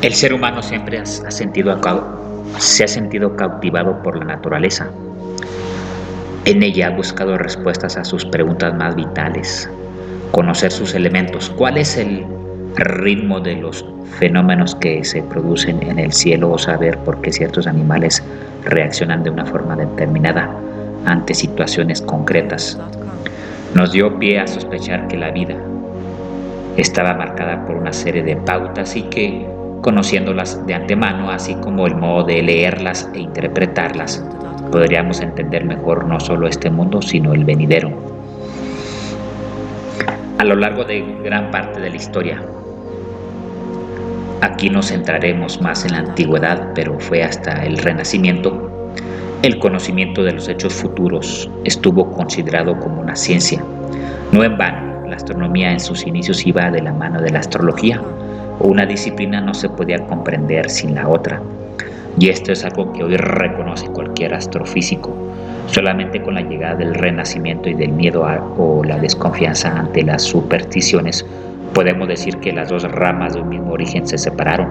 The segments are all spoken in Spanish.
El ser humano siempre se ha sentido cautivado por la naturaleza. En ella ha buscado respuestas a sus preguntas más vitales, conocer sus elementos, cuál es el ritmo de los fenómenos que se producen en el cielo o saber por qué ciertos animales reaccionan de una forma determinada ante situaciones concretas. Nos dio pie a sospechar que la vida estaba marcada por una serie de pautas y que, conociéndolas de antemano, así como el modo de leerlas e interpretarlas, podríamos entender mejor no solo este mundo, sino el venidero. A lo largo de gran parte de la historia, aquí nos centraremos más en la antigüedad, pero fue hasta el Renacimiento, el conocimiento de los hechos futuros estuvo considerado como una ciencia. No en vano, la astronomía en sus inicios iba de la mano de la astrología. Una disciplina no se podía comprender sin la otra. Y esto es algo que hoy reconoce cualquier astrofísico. Solamente con la llegada del Renacimiento y del miedo o la desconfianza ante las supersticiones, podemos decir que las dos ramas de un mismo origen se separaron,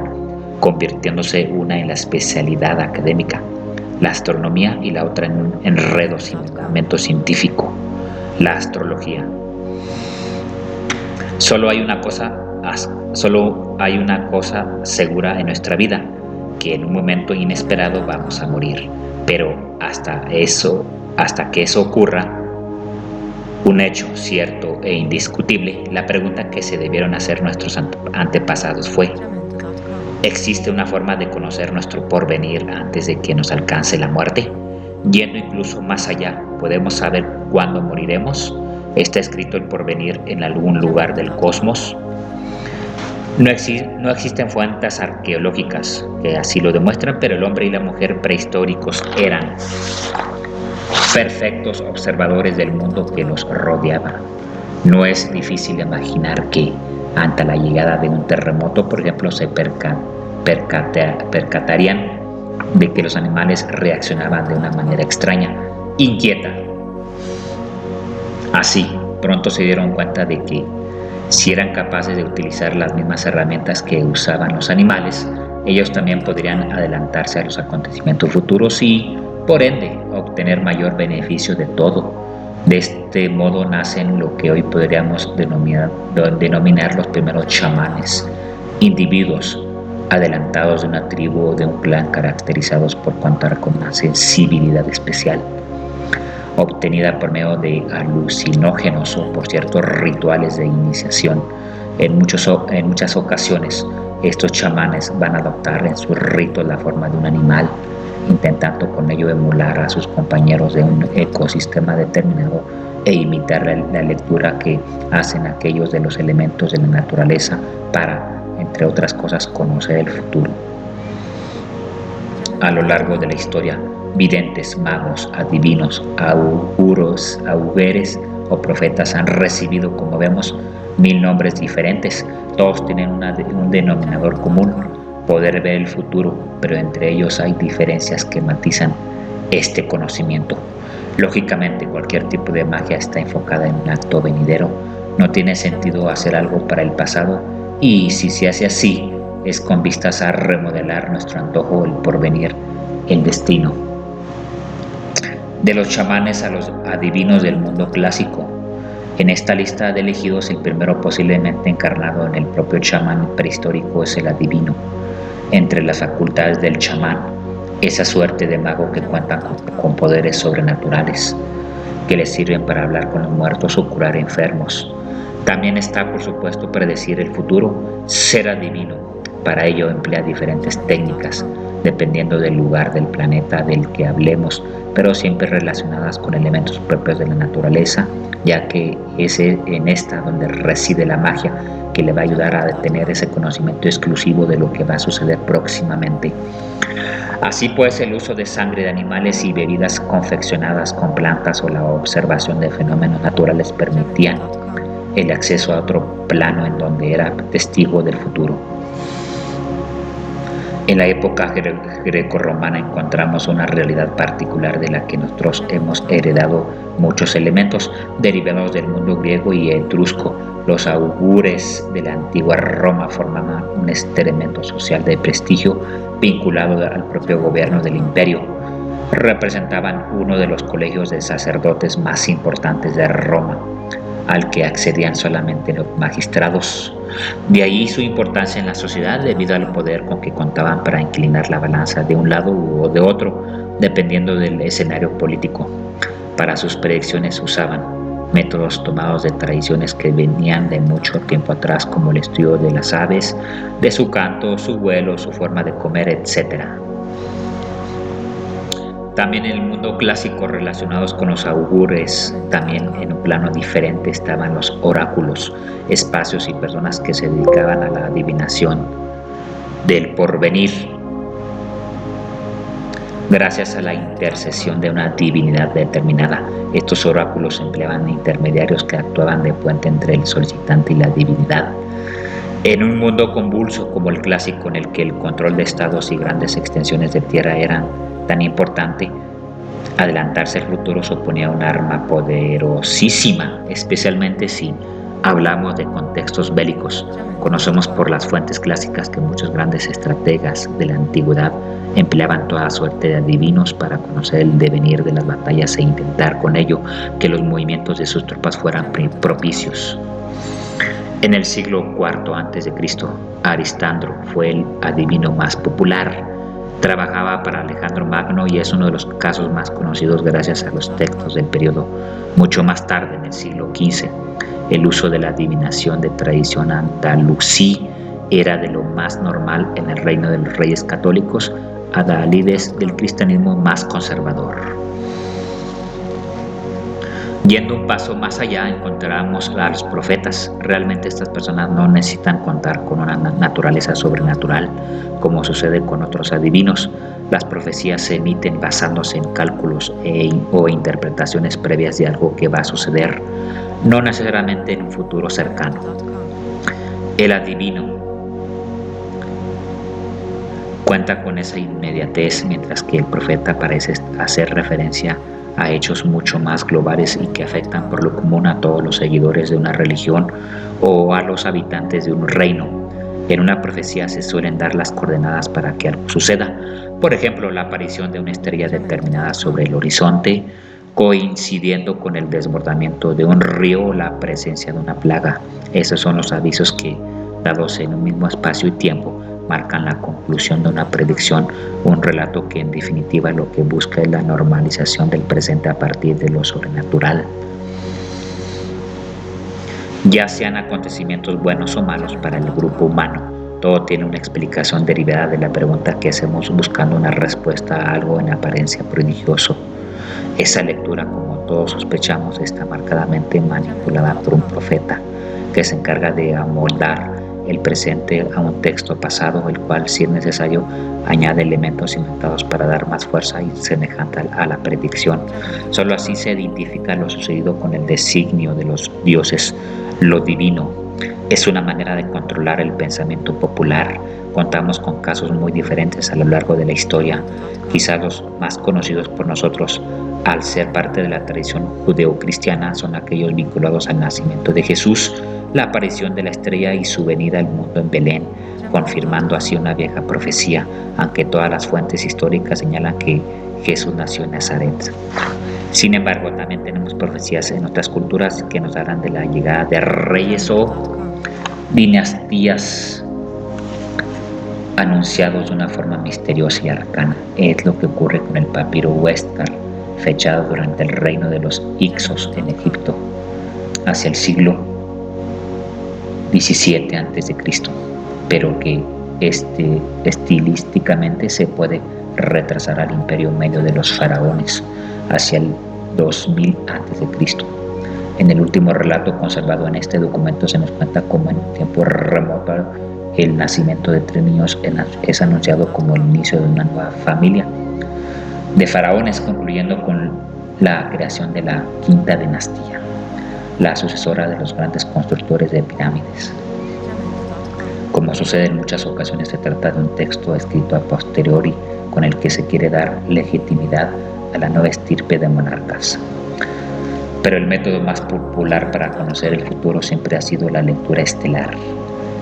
convirtiéndose una en la especialidad académica, la astronomía, y la otra en un enredo sin fundamento científico, la astrología. Solo hay una cosa segura en nuestra vida, que en un momento inesperado vamos a morir. Pero hasta que eso ocurra, un hecho cierto e indiscutible, la pregunta que se debieron hacer nuestros antepasados fue: ¿existe una forma de conocer nuestro porvenir antes de que nos alcance la muerte? Yendo incluso más allá, ¿podemos saber cuándo moriremos? ¿Está escrito el porvenir en algún lugar del cosmos? No existen fuentes arqueológicas que así lo demuestran, pero el hombre y la mujer prehistóricos eran perfectos observadores del mundo que los rodeaba. No es difícil imaginar que, ante la llegada de un terremoto, por ejemplo, se percatarían de que los animales reaccionaban de una manera extraña, inquieta. Así, pronto se dieron cuenta de que, si eran capaces de utilizar las mismas herramientas que usaban los animales, ellos también podrían adelantarse a los acontecimientos futuros y, por ende, obtener mayor beneficio de todo. De este modo nacen lo que hoy podríamos denominar los primeros chamanes, individuos adelantados de una tribu o de un clan caracterizados por contar con una sensibilidad especial, obtenida por medio de alucinógenos o por ciertos rituales de iniciación. En muchas ocasiones, estos chamanes van a adoptar en sus ritos la forma de un animal, intentando con ello emular a sus compañeros de un ecosistema determinado e imitar la lectura que hacen aquellos de los elementos de la naturaleza para, entre otras cosas, conocer el futuro. A lo largo de la historia, videntes, magos, adivinos, auguros, augures o profetas han recibido, como vemos, 1000 nombres diferentes. Todos tienen un denominador común: poder ver el futuro, pero entre ellos hay diferencias que matizan este conocimiento. Lógicamente, cualquier tipo de magia está enfocada en un acto venidero. No tiene sentido hacer algo para el pasado, y si se hace así, es con vistas a remodelar nuestro antojo, el porvenir, el destino. De los chamanes a los adivinos del mundo clásico. En esta lista de elegidos, el primero posiblemente encarnado en el propio chamán prehistórico es el adivino. Entre las facultades del chamán, esa suerte de mago que cuentan con poderes sobrenaturales, que les sirven para hablar con los muertos o curar enfermos. También está, por supuesto, predecir el futuro, ser adivino. Para ello emplea diferentes técnicas, dependiendo del lugar del planeta del que hablemos, pero siempre relacionadas con elementos propios de la naturaleza, ya que es en esta donde reside la magia, que le va a ayudar a tener ese conocimiento exclusivo de lo que va a suceder próximamente. Así pues, el uso de sangre de animales y bebidas confeccionadas con plantas o la observación de fenómenos naturales permitían el acceso a otro plano en donde era testigo del futuro. En la época grecorromana encontramos una realidad particular de la que nosotros hemos heredado muchos elementos derivados del mundo griego y etrusco. Los augures de la antigua Roma formaban un elemento social de prestigio vinculado al propio gobierno del imperio. Representaban uno de los colegios de sacerdotes más importantes de Roma, al que accedían solamente los magistrados. De ahí su importancia en la sociedad debido al poder con que contaban para inclinar la balanza de un lado o de otro, dependiendo del escenario político. Para sus predicciones usaban métodos tomados de tradiciones que venían de mucho tiempo atrás, como el estudio de las aves, de su canto, su vuelo, su forma de comer, etc. También en el mundo clásico relacionados con los augures, también en un plano diferente estaban los oráculos, espacios y personas que se dedicaban a la adivinación del porvenir. Gracias a la intercesión de una divinidad determinada, estos oráculos empleaban intermediarios que actuaban de puente entre el solicitante y la divinidad. En un mundo convulso como el clásico, en el que el control de estados y grandes extensiones de tierra eran tan importante, adelantarse al futuro suponía un arma poderosísima, especialmente si hablamos de contextos bélicos. Conocemos por las fuentes clásicas que muchos grandes estrategas de la antigüedad empleaban toda suerte de adivinos para conocer el devenir de las batallas e intentar con ello que los movimientos de sus tropas fueran propicios. En el siglo IV a.C., Aristandro fue el adivino más popular. Trabajaba para Alejandro Magno y es uno de los casos más conocidos gracias a los textos del periodo. Mucho más tarde, en el siglo XV, el uso de la adivinación de tradición andalusí era de lo más normal en el reino de los reyes católicos, adalides del cristianismo más conservador. Yendo un paso más allá, encontramos a los profetas. Realmente estas personas no necesitan contar con una naturaleza sobrenatural, como sucede con otros adivinos. Las profecías se emiten basándose en cálculos o interpretaciones previas de algo que va a suceder, no necesariamente en un futuro cercano. El adivino cuenta con esa inmediatez, mientras que el profeta parece hacer referencia a hechos mucho más globales y que afectan por lo común a todos los seguidores de una religión o a los habitantes de un reino. En una profecía se suelen dar las coordenadas para que algo suceda. Por ejemplo, la aparición de una estrella determinada sobre el horizonte, coincidiendo con el desbordamiento de un río o la presencia de una plaga. Esos son los avisos que, dados en un mismo espacio y tiempo, marcan la conclusión de una predicción, un relato que en definitiva lo que busca es la normalización del presente a partir de lo sobrenatural. Ya sean acontecimientos buenos o malos para el grupo humano, todo tiene una explicación derivada de la pregunta que hacemos buscando una respuesta a algo en apariencia prodigioso. Esa lectura, como todos sospechamos, está marcadamente manipulada por un profeta que se encarga de amoldar el presente a un texto pasado, el cual, si es necesario, añade elementos inventados para dar más fuerza y semejante a la predicción. Solo así se identifica lo sucedido con el designio de los dioses. Lo divino es una manera de controlar el pensamiento popular. Contamos con casos muy diferentes a lo largo de la historia. Quizás los más conocidos por nosotros, al ser parte de la tradición judeocristiana, son aquellos vinculados al nacimiento de Jesús, la aparición de la estrella y su venida al mundo en Belén, confirmando así una vieja profecía, aunque todas las fuentes históricas señalan que Jesús nació en Nazaret. Sin embargo, también tenemos profecías en otras culturas que nos hablan de la llegada de reyes o dinastías anunciados de una forma misteriosa y arcana. Es lo que ocurre con el papiro Westcar, fechado durante el reino de los Hicsos en Egipto, hacia el siglo XVII a.C., pero que estilísticamente se puede retrasar al imperio medio de los faraones hacia el 2000 a.C. En el último relato conservado en este documento se nos cuenta cómo en un tiempo remoto el nacimiento de 3 niños es anunciado como el inicio de una nueva familia de faraones, concluyendo con la creación de la quinta dinastía, la sucesora de los grandes constructores de pirámides. Como sucede en muchas ocasiones, se trata de un texto escrito a posteriori con el que se quiere dar legitimidad a la nueva estirpe de monarcas. Pero el método más popular para conocer el futuro siempre ha sido la lectura estelar.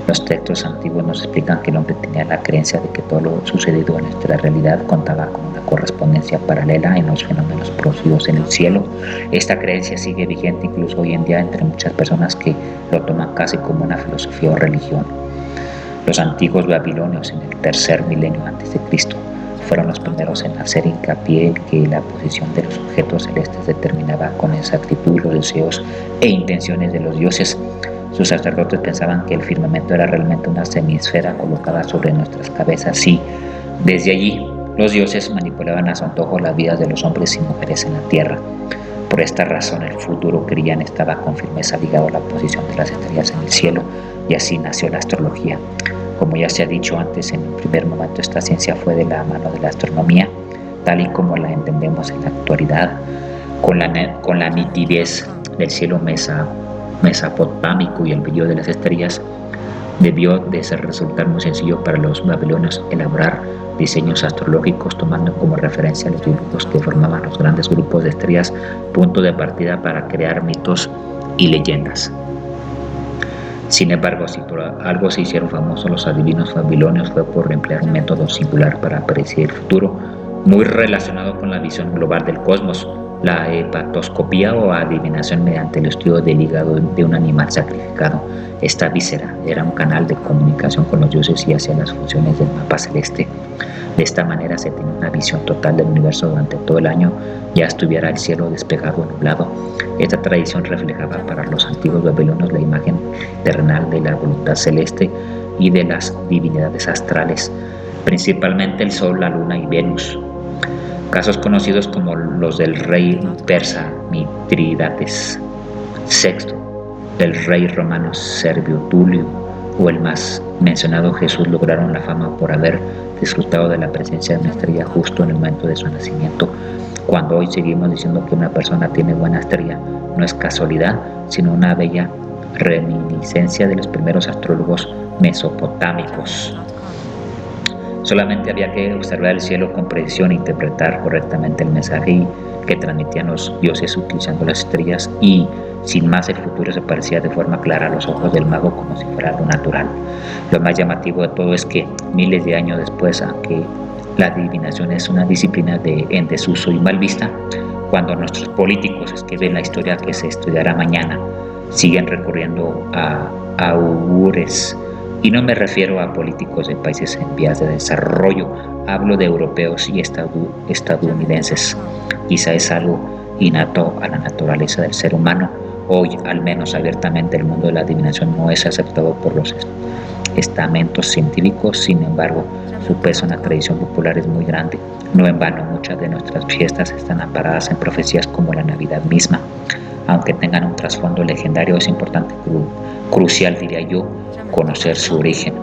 Los textos antiguos nos explican que el hombre tenía la creencia de que todo lo sucedido en nuestra realidad contaba con una correspondencia paralela en los fenómenos producidos en el cielo. Esta creencia sigue vigente incluso hoy en día entre muchas personas que lo toman casi como una filosofía o religión. Los antiguos babilonios en el tercer milenio a.C. fueron los primeros en hacer hincapié en que la posición de los objetos celestes determinaba con exactitud los deseos e intenciones de los dioses. Sus sacerdotes pensaban que el firmamento era realmente una semisfera colocada sobre nuestras cabezas y, desde allí, los dioses manipulaban a su antojo las vidas de los hombres y mujeres en la tierra. Por esta razón, el futuro, creían, estaba con firmeza ligado a la posición de las estrellas en el cielo, y así nació la astrología. Como ya se ha dicho antes, en un primer momento esta ciencia fue de la mano de la astronomía, tal y como la entendemos en la actualidad, con la nitidez del cielo mesopotámico y el brillo de las estrellas. Debió de resultar muy sencillo para los babilonios elaborar diseños astrológicos tomando como referencia los dibujos que formaban los grandes grupos de estrellas, punto de partida para crear mitos y leyendas. Sin embargo, si por algo se hicieron famosos los adivinos babilonios fue por emplear un método singular para predecir el futuro, muy relacionado con la visión global del cosmos, la hepatoscopía o adivinación mediante el estudio del hígado de un animal sacrificado. Esta víscera era un canal de comunicación con los dioses y hacía las funciones del mapa celeste. De esta manera se tenía una visión total del universo durante todo el año, ya estuviera el cielo despejado o nublado. Esta tradición reflejaba para los antiguos babilonios la imagen terrenal de la voluntad celeste y de las divinidades astrales, principalmente el Sol, la Luna y Venus. Casos conocidos como los del rey persa Mitrídates VI, del rey romano Servio Tulio o el más mencionado Jesús lograron la fama por haber disfrutado de la presencia de una estrella justo en el momento de su nacimiento. Cuando hoy seguimos diciendo que una persona tiene buena estrella, no es casualidad, sino una bella reminiscencia de los primeros astrólogos mesopotámicos. Solamente había que observar el cielo con precisión e interpretar correctamente el mensaje que transmitían los dioses utilizando las estrellas, y sin más el futuro se parecía de forma clara a los ojos del mago como si fuera algo natural. Lo más llamativo de todo es que miles de años después, aunque la adivinación es una disciplina en desuso y mal vista, cuando nuestros políticos escriben la historia que se estudiará mañana, siguen recurriendo a augures. Y no me refiero a políticos de países en vías de desarrollo, hablo de europeos y estadounidenses. Quizá es algo innato a la naturaleza del ser humano. Hoy, al menos abiertamente, el mundo de la adivinación no es aceptado por los estamentos científicos. Sin embargo, su peso en la tradición popular es muy grande. No en vano, muchas de nuestras fiestas están amparadas en profecías como la Navidad misma. Aunque tengan un trasfondo legendario, es importante, crucial diría yo, conocer su origen.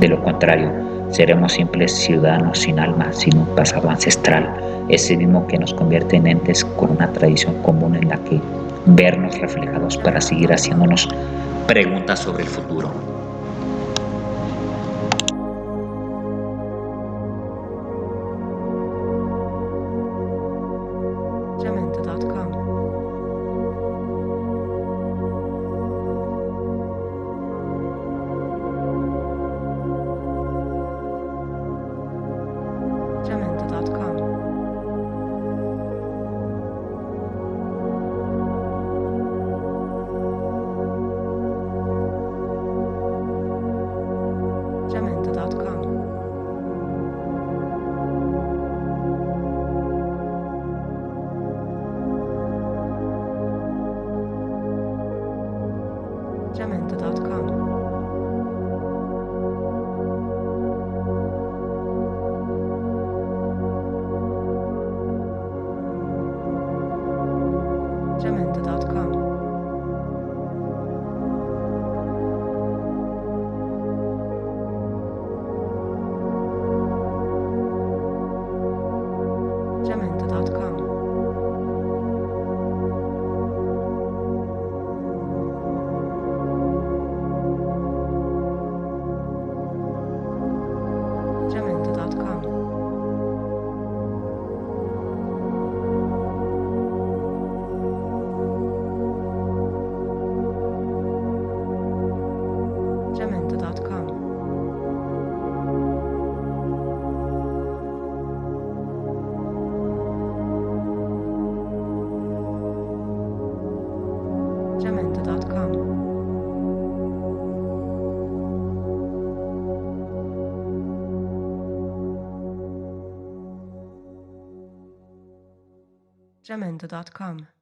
De lo contrario, seremos simples ciudadanos sin alma, sin un pasado ancestral, ese mismo que nos convierte en entes con una tradición común en la que vernos reflejados para seguir haciéndonos preguntas sobre el futuro. Jamendo.com. Jamendo.com.